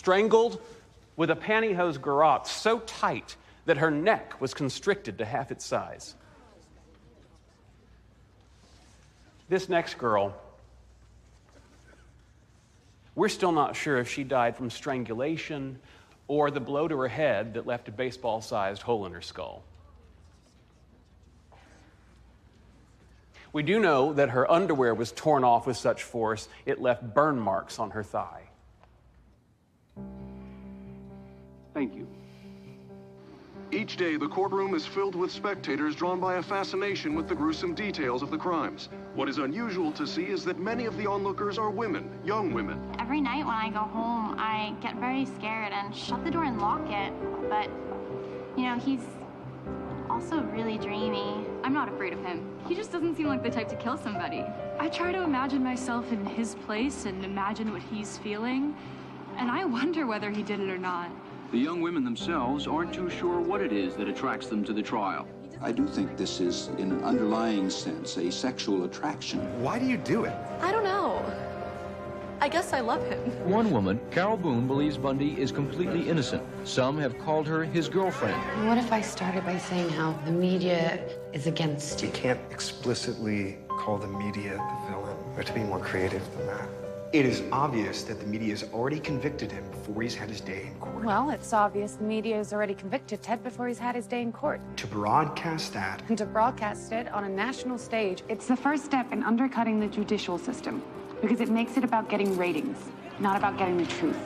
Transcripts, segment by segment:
strangled with a pantyhose garrote so tight that her neck was constricted to half its size. This next girl, we're still not sure if she died from strangulation or the blow to her head that left a baseball-sized hole in her skull. We do know that her underwear was torn off with such force it left burn marks on her thigh. Thank you. Each day, the courtroom is filled with spectators drawn by a fascination with the gruesome details of the crimes. What is unusual to see is that many of the onlookers are women, young women. Every night when I go home, I get very scared and shut the door and lock it. But, you know, he's also really dreamy. I'm not afraid of him. He just doesn't seem like the type to kill somebody. I try to imagine myself in his place and imagine what he's feeling, and I wonder whether he did it or not. The young women themselves aren't too sure what it is that attracts them to the trial. I do think this is, in an underlying sense, a sexual attraction. Why do you do it? I don't know. I guess I love him. One woman, Carol Boone, believes Bundy is completely innocent. Some have called her his girlfriend. What if I started by saying how the media is against you? You can't explicitly call the media the villain. We have to be more creative than that. It is obvious that the media has already convicted him before he's had his day in court. Well, it's obvious the media has already convicted Ted before he's had his day in court. To broadcast that... And to broadcast it on a national stage. It's the first step in undercutting the judicial system, because it makes it about getting ratings, not about getting the truth.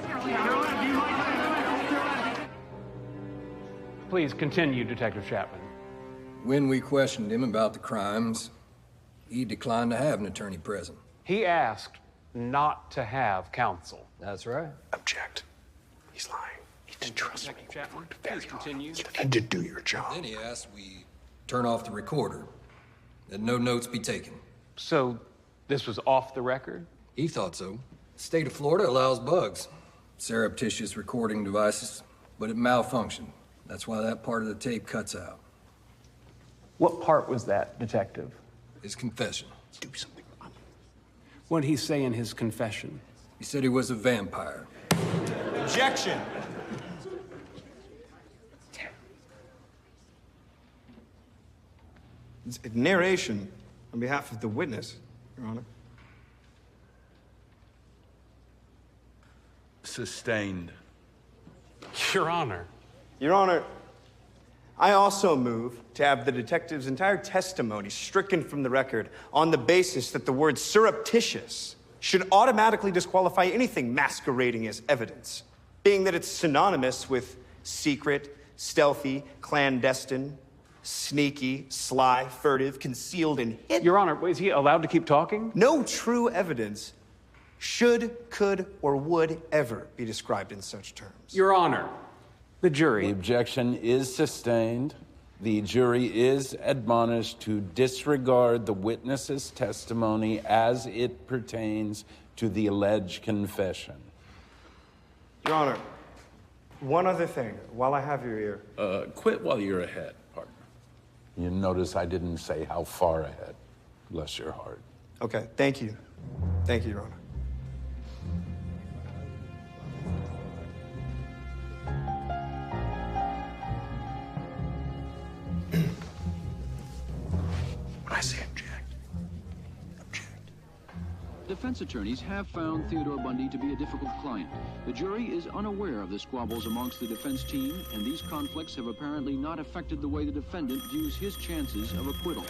Please continue, Detective Chapman. When we questioned him about the crimes, he declined to have an attorney present. He asked not to have counsel. That's right. Object. He's lying. You need to trust me. Chapman, please continue. You need to do your job. Then he asked we turn off the recorder, that no notes be taken. So this was off the record? He thought so. The state of Florida allows bugs, surreptitious recording devices, but it malfunctioned. That's why that part of the tape cuts out. What part was that, Detective? His confession. Do something. What did he say in his confession? He said he was a vampire. Objection! It's narration on behalf of the witness, Your Honor. Sustained. Your Honor. Your Honor, I also move to have the detective's entire testimony stricken from the record on the basis that the word surreptitious should automatically disqualify anything masquerading as evidence, being that it's synonymous with secret, stealthy, clandestine, sneaky, sly, furtive, concealed, and hidden. Your Honor, is he allowed to keep talking? No true evidence should, could, or would ever be described in such terms. Your Honor, the jury. The objection is sustained. The jury is admonished to disregard the witness's testimony as it pertains to the alleged confession. Your Honor, one other thing, while I have you here. Quit while you're ahead, partner. You notice I didn't say how far ahead, bless your heart. Okay, thank you. Thank you, Your Honor. I say object. Object. Defense attorneys have found Theodore Bundy to be a difficult client. The jury is unaware of the squabbles amongst the defense team, and these conflicts have apparently not affected the way the defendant views his chances of acquittal.